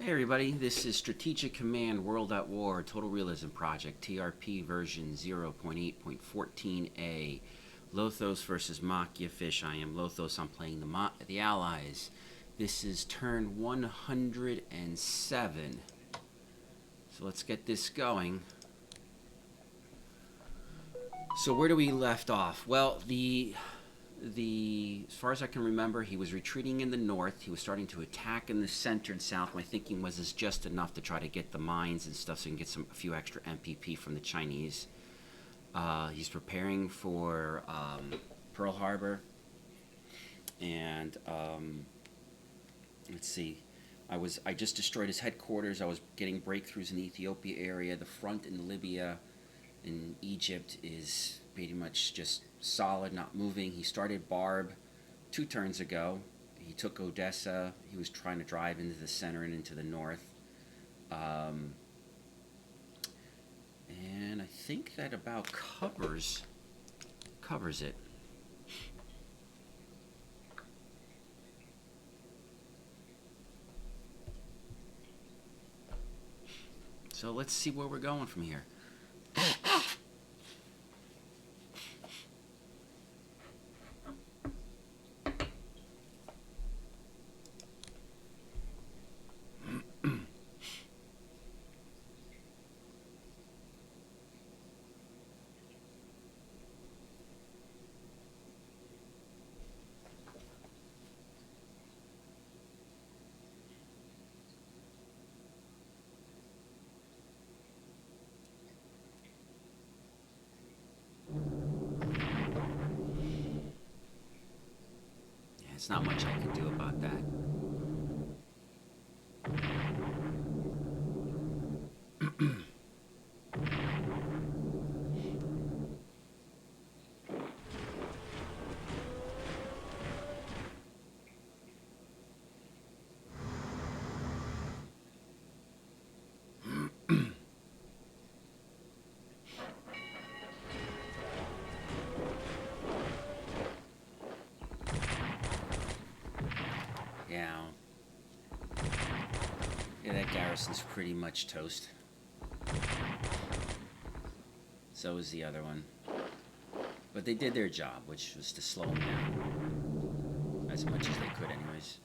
Hey everybody, this is Strategic Command World at War Total Realism Project, TRP version 0.8.14a. Lothos versus Machiafish. I am Lothos, I'm playing the Allies. This is turn 107. So let's get this going. So where do we left off? Well, as far as I can remember, he was retreating in the north. He was starting to attack in the center and south. My thinking was it's just enough to try to get the mines and stuff so he can get a few extra MPP from the Chinese. He's preparing for Pearl Harbor. And let's see. I just destroyed his headquarters. I was getting breakthroughs in the Ethiopia area. The front in Libya and Egypt is pretty much just solid, not moving. He started Barb 2 turns ago. He took Odessa. He was trying to drive into the center and into the north. And I think that about covers it. So let's see where we're going from here. There's not much I can do about that. Yeah, that garrison's pretty much toast. So is the other one. But they did their job, which was to slow them down as much as they could anyways.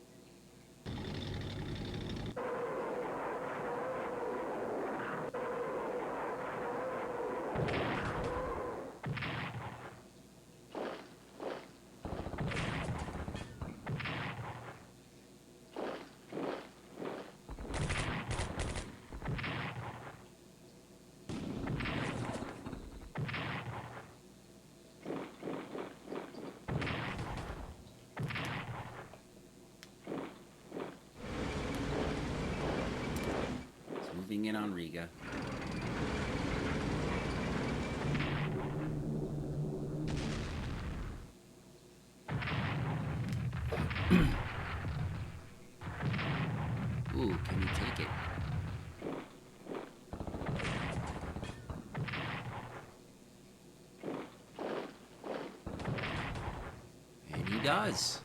Moving in on Riga. Ooh, can we take it? And he does.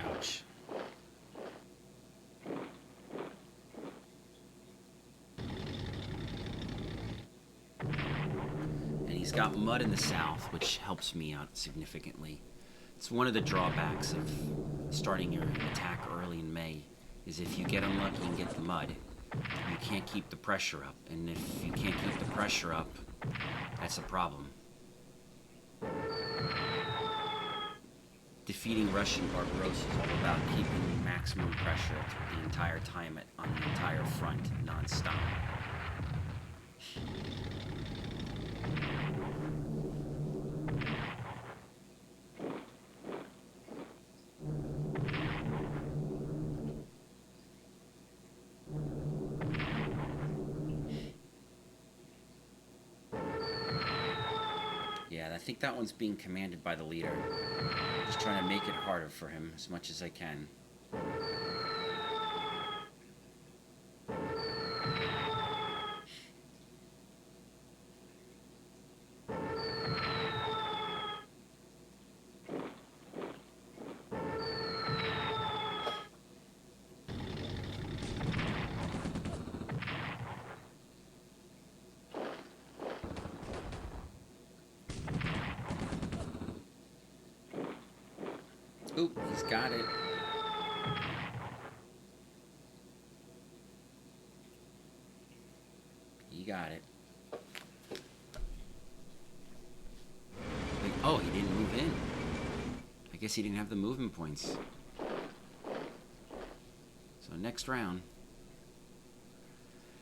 Ouch. And he's got mud in the south, which helps me out significantly. It's one of the drawbacks of starting your attack early in May, is if you get unlucky and get the mud, you can't keep the pressure up. And if you can't keep the pressure up, that's a problem. Defeating Russian Barbarossa is all about keeping maximum pressure the entire time on the entire front, non-stop. think that one's being commanded by the leader. Just trying to make it harder for him as much as I can. Oop, he's got it. He got it. Wait, oh, he didn't move in. I guess he didn't have the movement points. So next round.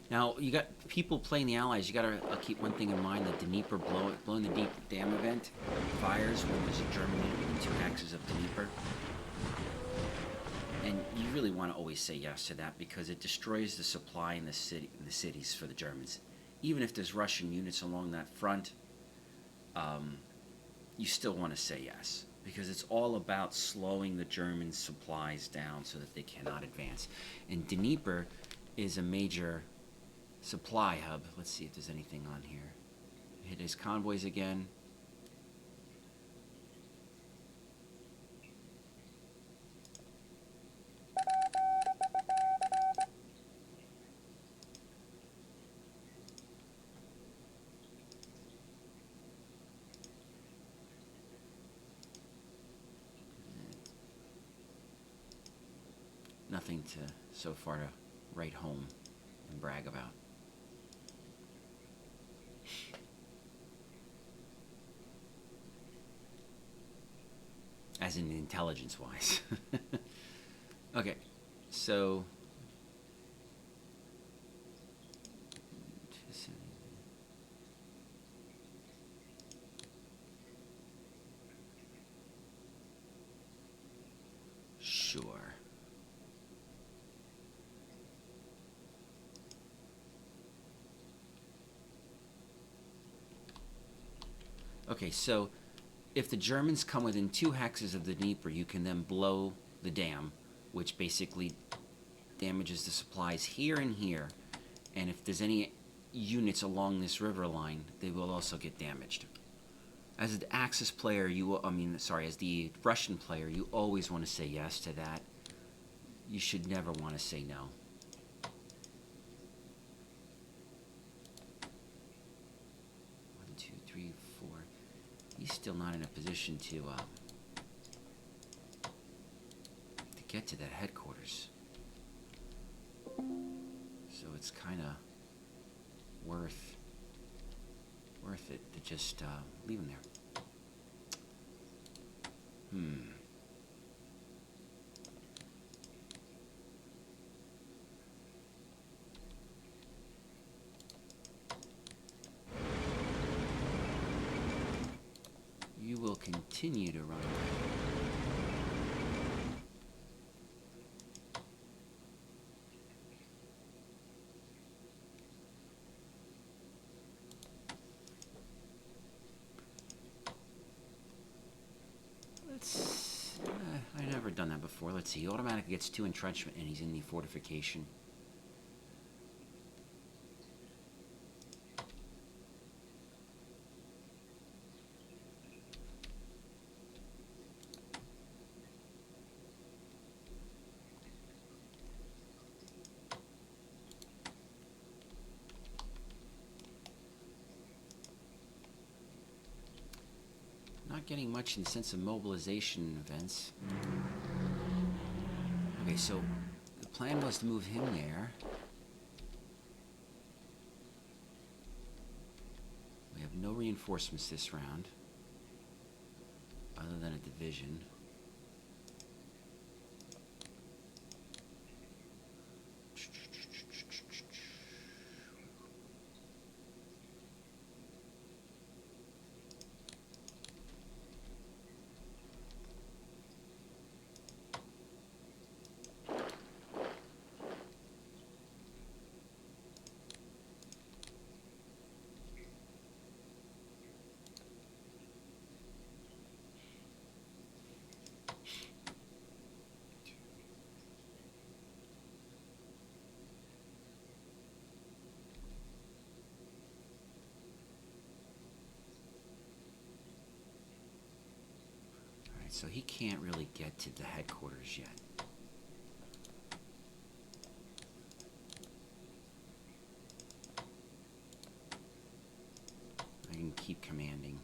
Now, you got people playing the Allies. You got to keep one thing in mind: that Dnieper blowing the deep dam event fires when there's a German unit within 2 axes of Dnieper. And you really want to always say yes to that because it destroys the supply in the cities for the Germans. Even if there's Russian units along that front, you still want to say yes because it's all about slowing the German supplies down so that they cannot advance. And Dnieper is a major supply hub. Let's see if there's anything on here. Hit his convoys again. Nothing to so far to write home and brag about. As in intelligence-wise. Okay, so sure. Okay, so if the Germans come within 2 hexes of the Dnieper, you can then blow the dam, which basically damages the supplies here and here. And if there's any units along this river line, they will also get damaged. As the Axis player, as the Russian player, you always want to say yes to that. You should never want to say no. He's still not in a position to get to that headquarters. So it's kind of worth it to just leave him there. You will continue to run away. I've never done that before. Let's see. He automatically gets 2 entrenchment and he's in the fortification. Not getting much in the sense of mobilization events. Okay, so the plan was to move him there. We have no reinforcements this round, other than a division. So he can't really get to the headquarters yet. I can keep commanding.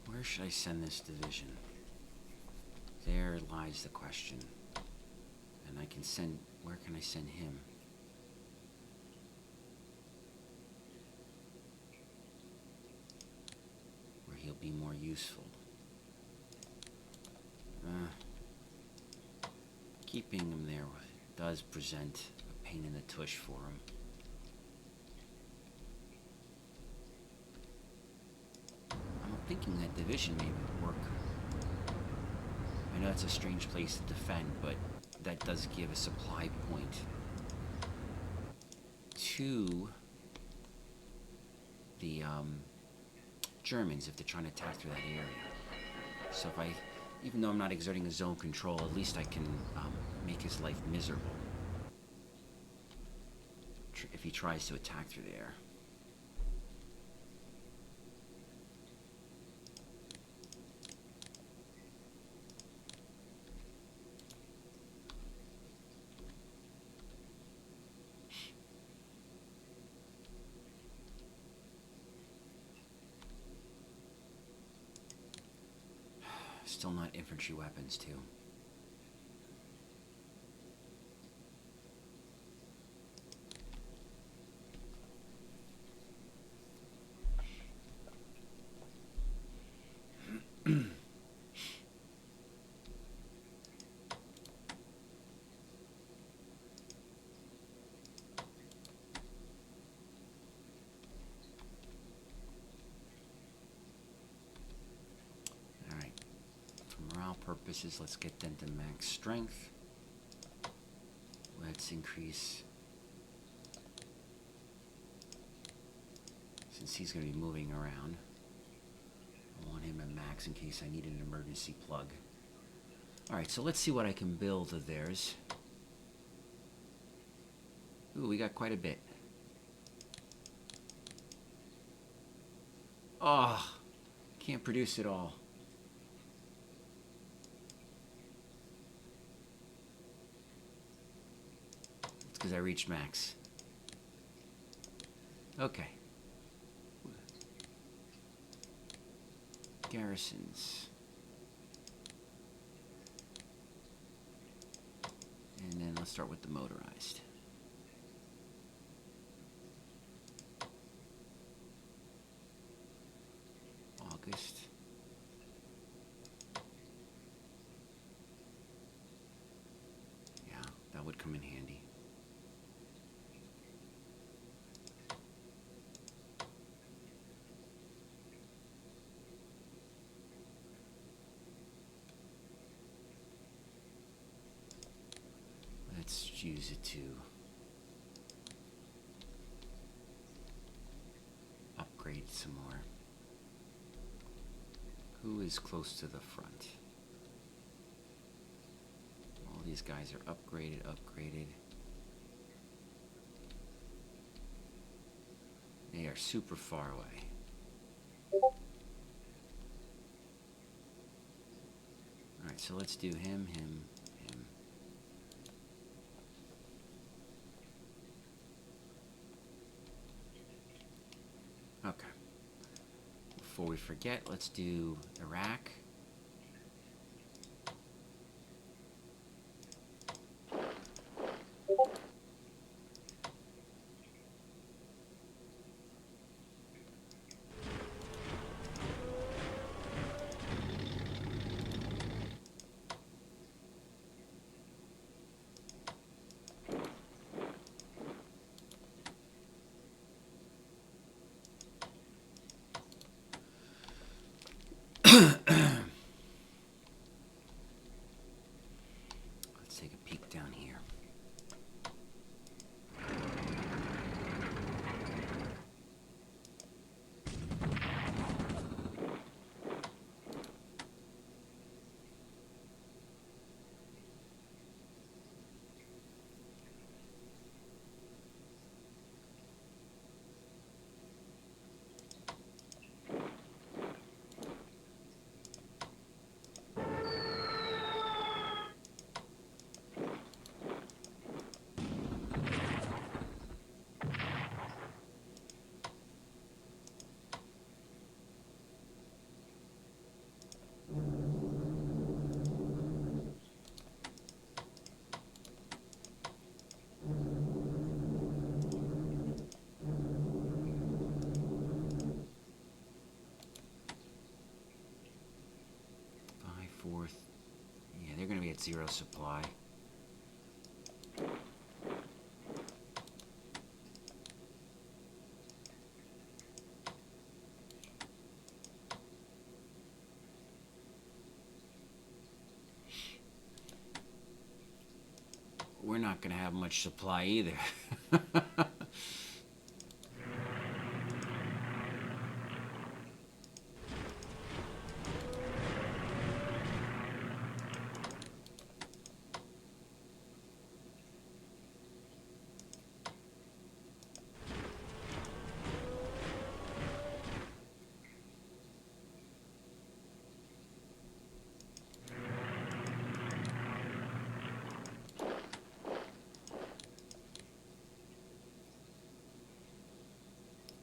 Where should I send this division? There lies the question. And I can send, where can I send him? Where he'll be more useful. Keeping him there does present a pain in the tush for him. I'm thinking that division may work. I know it's a strange place to defend, but that does give a supply point to the Germans if they're trying to attack through that area. So if I, even though I'm not exerting a zone control, at least I can make his life miserable if he tries to attack through there. Still not infantry weapons, too. Purposes, let's get them to max strength. Let's increase, since he's going to be moving around, I want him at max in case I need an emergency plug. Alright, so let's see what I can build of theirs. Ooh, we got quite a bit. Oh, can't produce it all. Because I reached max. Okay. Garrisons. And then let's start with the motorized. August. Yeah, that would come in handy. Let's use it to upgrade some more. Who is close to the front? All these guys are upgraded. They are super far away. Alright, so let's do him. Okay. Before we forget, let's do Iraq. at 0 supply. We're not going to have much supply either.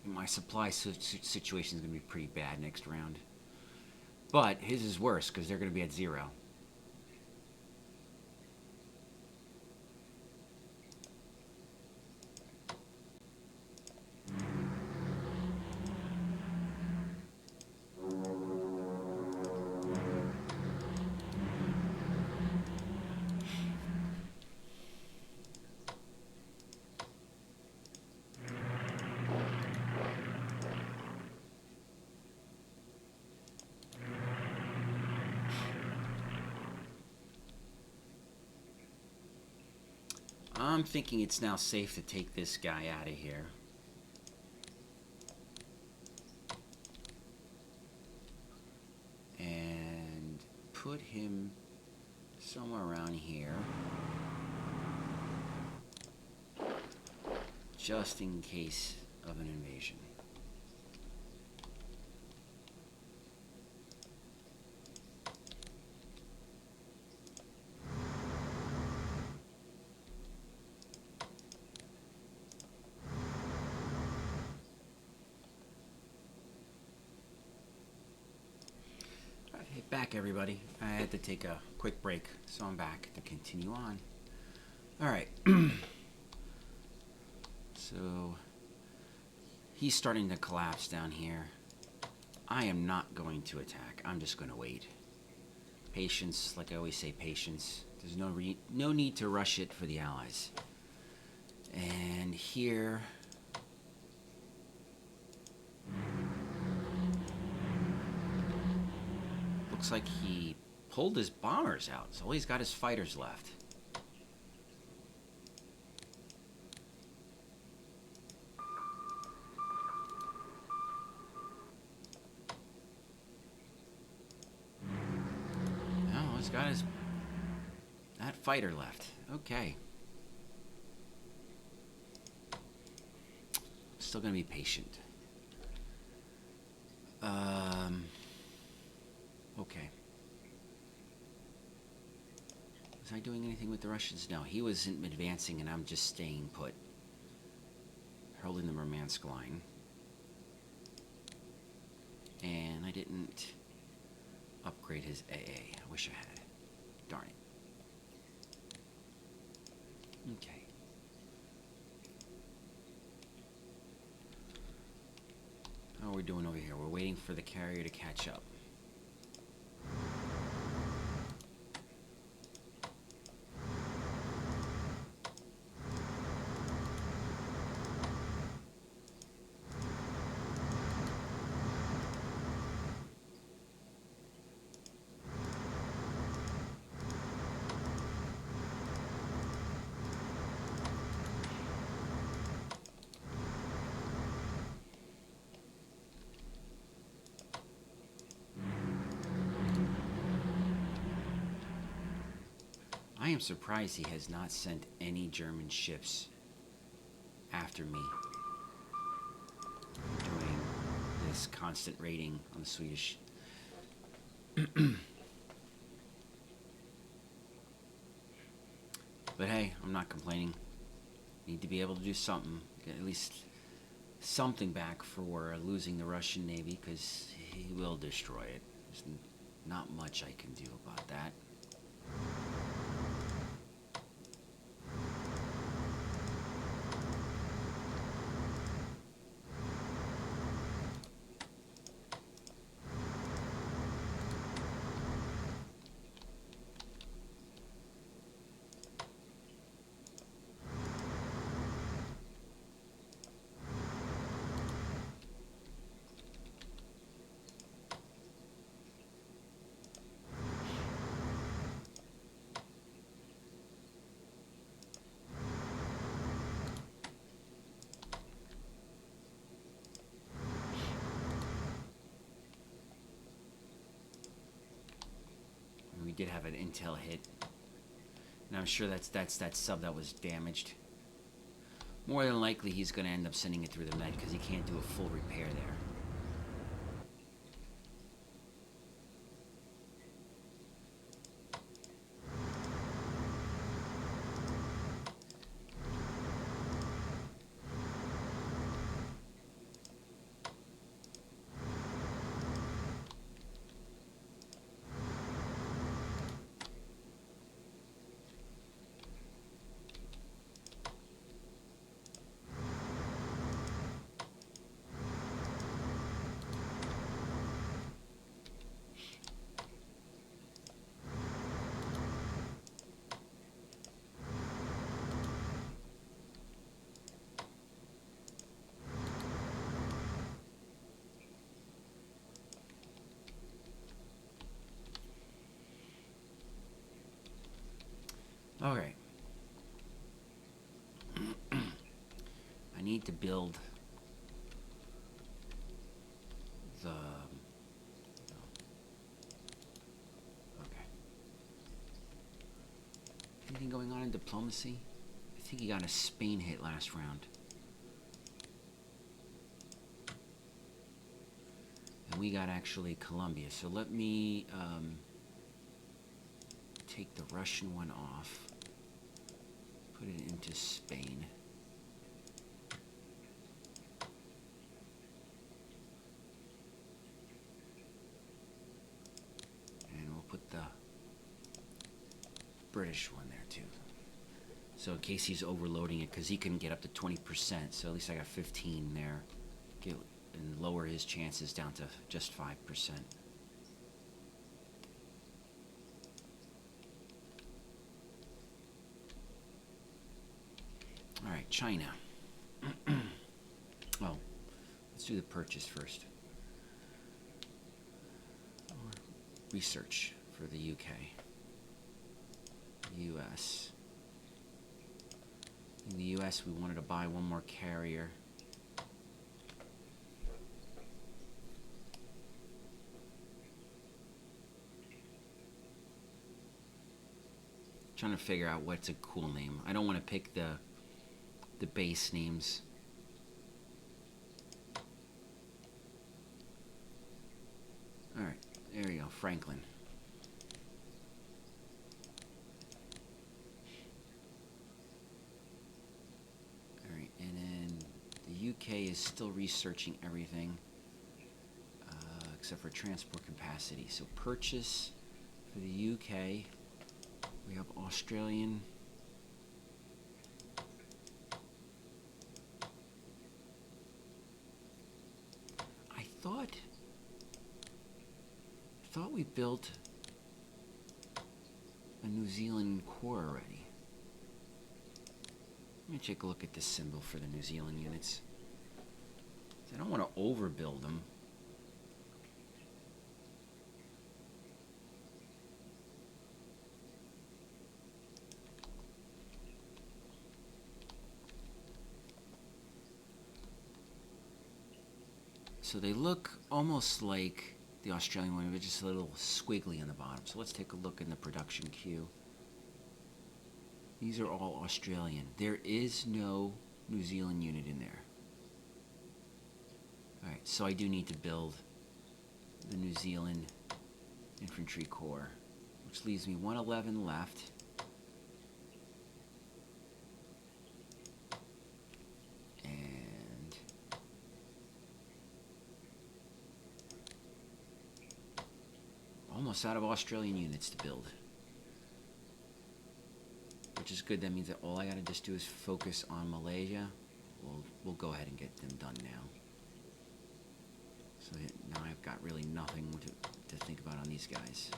My supply situation is going to be pretty bad next round. But his is worse because they're going to be at 0. I'm thinking it's now safe to take this guy out of here. And put him somewhere around here. Just in case of an invasion. Back, everybody. I had to take a quick break, so I'm back to continue on. All right. So he's starting to collapse down here. I am not going to attack. I'm just going to wait. Patience, like I always say, patience. There's no need to rush it for the Allies. And here... looks like he pulled his bombers out, so he's got his fighters left. No, he's got that fighter left. Okay. Still gonna be patient. Okay. Was I doing anything with the Russians? No, he wasn't advancing and I'm just staying put. Holding the Murmansk line. And I didn't upgrade his AA. I wish I had. Darn it. Okay. How are we doing over here? We're waiting for the carrier to catch up. I am surprised he has not sent any German ships after me doing this constant raiding on the Swedish. But hey, I'm not complaining. Need to be able to do something, get at least something back for losing the Russian Navy, because he will destroy it. There's not much I can do about that. did have an intel hit. And I'm sure that's that sub that was damaged. More than likely, he's going to end up sending it through the med because he can't do a full repair there. Alright. I need to build the... Okay. Anything going on in diplomacy? I think he got a Spain hit last round. And we got actually Colombia. So let me take the Russian one off. Put it into Spain. And we'll put the British one there too. So in case he's overloading it, because he can get up to 20%, so at least I got 15 there. And lower his chances down to just 5%. All right, China. Oh, let's do the purchase first. Or research for the UK. US. In the US, we wanted to buy one more carrier. Trying to figure out what's a cool name. I don't want to pick the base names. Alright, there we go, Franklin. Alright, and then the UK is still researching everything except for transport capacity. So purchase for the UK. We have Australian. I thought we built a New Zealand core already. Let me take a look at this symbol for the New Zealand units. I don't want to overbuild them. So they look almost like the Australian one, but just a little squiggly on the bottom. So let's take a look in the production queue. These are all Australian. There is no New Zealand unit in there. Alright, so I do need to build the New Zealand Infantry Corps, which leaves me 111 left. Almost out of Australian units to build, which is good. That means that all I gotta just do is focus on Malaysia. We'll go ahead and get them done now. So now I've got really nothing to think about on these guys.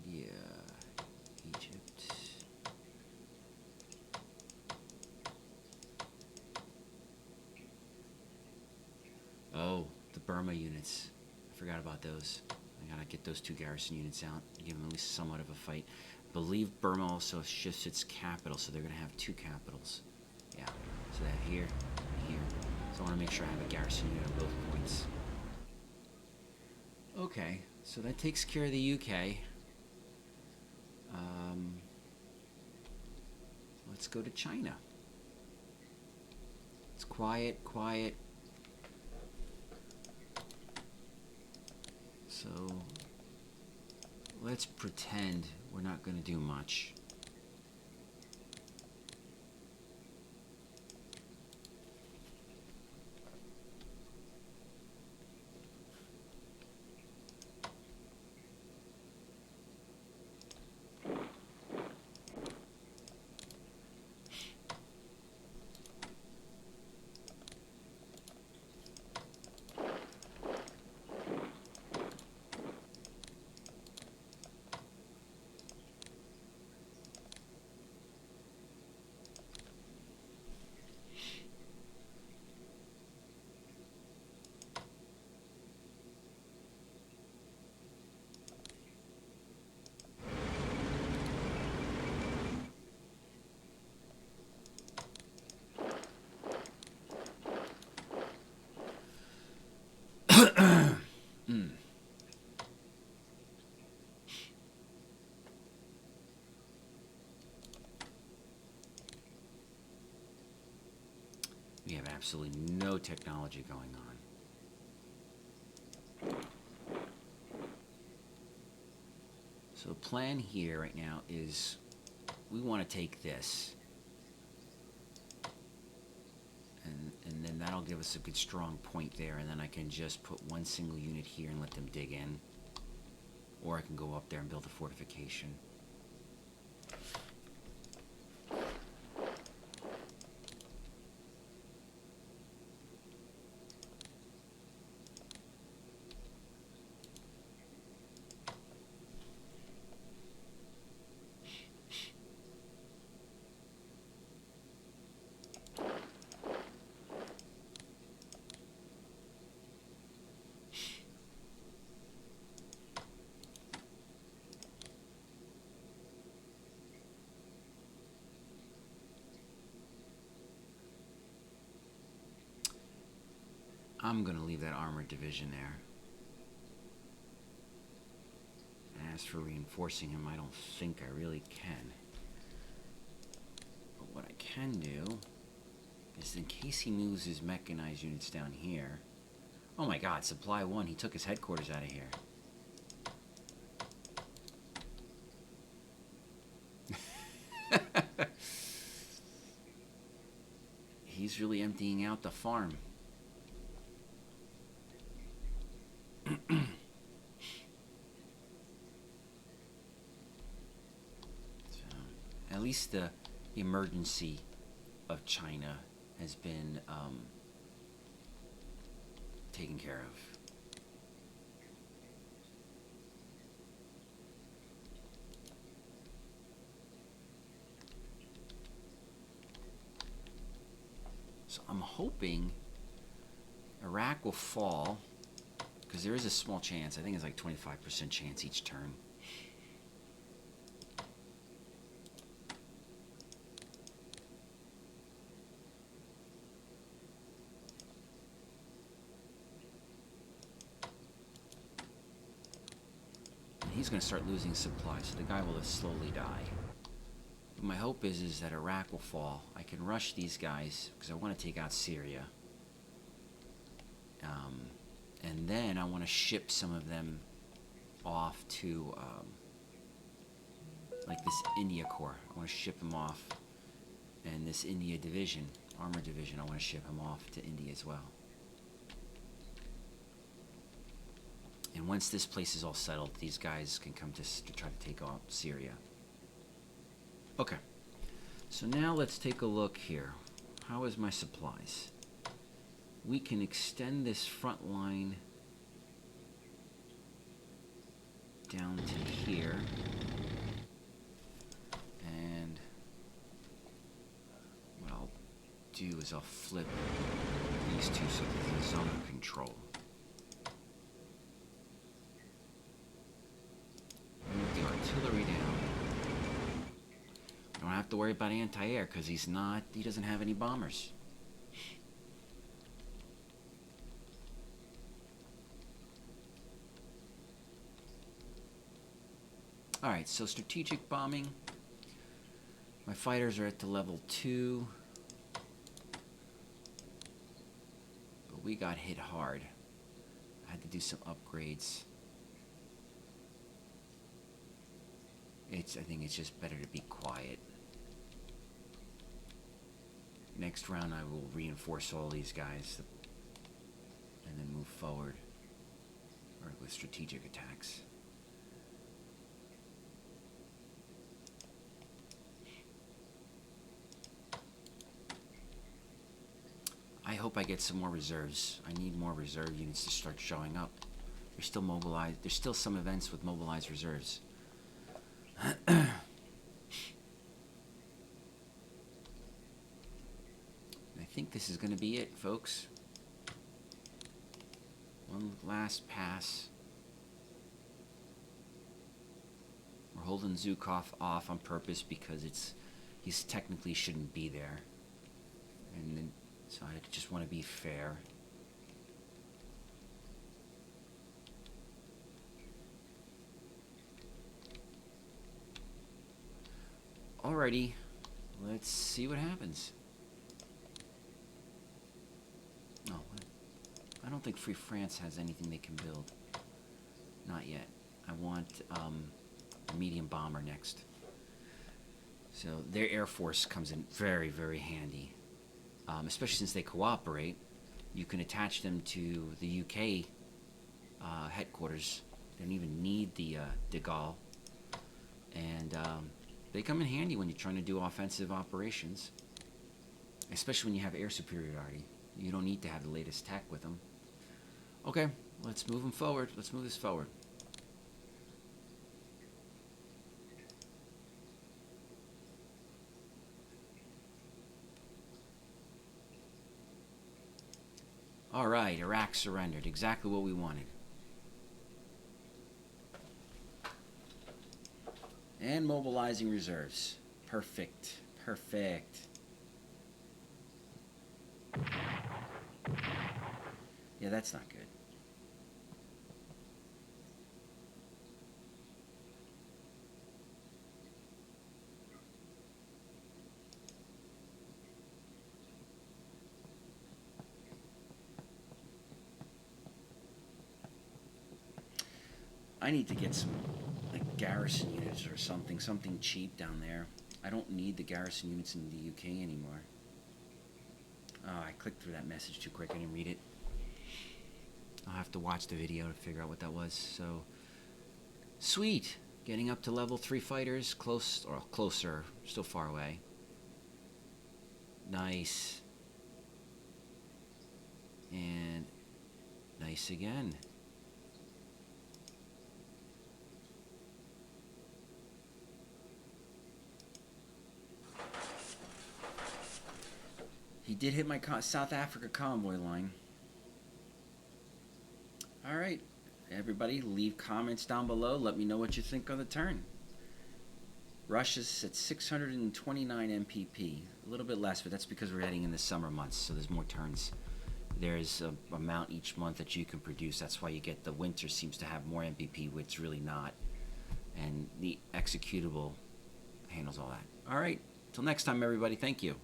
India, Egypt. Oh, the Burma units. I forgot about those. I gotta get those 2 garrison units out, give them at least somewhat of a fight. I believe Burma also shifts its capital, so they're gonna have 2 capitals. Yeah, so they have here and here. So I want to make sure I have a garrison unit on both points. Okay, so that takes care of the UK. Let's go to China. It's quiet, quiet. So let's pretend we're not going to do much. We have absolutely no technology going on. So the plan here right now is we want to take this. And then that'll give us a good strong point there, and then I can just put one single unit here and let them dig in. Or I can go up there and build a fortification. I'm going to leave that armored division there. As for reinforcing him, I don't think I really can. But what I can do is, in case he moves his mechanized units down here... Oh my god, Supply 1, he took his headquarters out of here. He's really emptying out the farm. At least the emergency of China has been taken care of. So I'm hoping Iraq will fall, because there is a small chance. I think it's like 25% chance each turn. He's going to start losing supply, so the guy will slowly die. But my hope is that Iraq will fall. I can rush these guys, because I want to take out Syria. And then I want to ship some of them off to, like this India Corps. I want to ship them off. And this India division, armor division, I want to ship him off to India as well. And once this place is all settled, these guys can come to try to take out Syria. Okay. So now let's take a look here. How is my supplies? We can extend this front line down to here. And what I'll do is I'll flip these two so that there's a zone of control. Move the artillery down. Don't have to worry about anti-air because he doesn't have any bombers. Alright, so strategic bombing. My fighters are at the level 2. But we got hit hard. I had to do some upgrades. I think it's just better to be quiet. Next round I will reinforce all these guys and then move forward or with strategic attacks. I hope I get some more reserves. I need more reserve units to start showing up. They're still mobilized. There's still some events with mobilized reserves. I think this is going to be it, folks. One last pass. We're holding Zukov off on purpose because he's technically shouldn't be there. And then, so I just want to be fair. Alrighty, let's see what happens. Oh, I don't think Free France has anything they can build. Not yet. I want a medium bomber next. So their Air Force comes in very, very handy. Especially since they cooperate. You can attach them to the UK headquarters. They don't even need the de Gaulle. And they come in handy when you're trying to do offensive operations. Especially when you have air superiority. You don't need to have the latest tech with them. Okay, let's move them forward. Let's move this forward. All right, Iraq surrendered. Exactly what we wanted. And mobilizing reserves. Perfect. Perfect. Yeah, that's not good. I need to get some like garrison units or something cheap down there. I don't need the garrison units in the UK anymore. Oh, I clicked through that message too quick. I didn't read it. I'll have to watch the video to figure out what that was. So, sweet. Getting up to level 3 fighters. Close, or closer. Still far away. Nice. And nice again. He did hit my South Africa convoy line. Alright, everybody, leave comments down below. Let me know what you think of the turn. Russia's at 629 MPP. A little bit less, but that's because we're heading in the summer months, so there's more turns. There's an amount each month that you can produce. That's why you get the winter seems to have more MPP, which it's really not. And the executable handles all that. Alright, till next time, everybody. Thank you.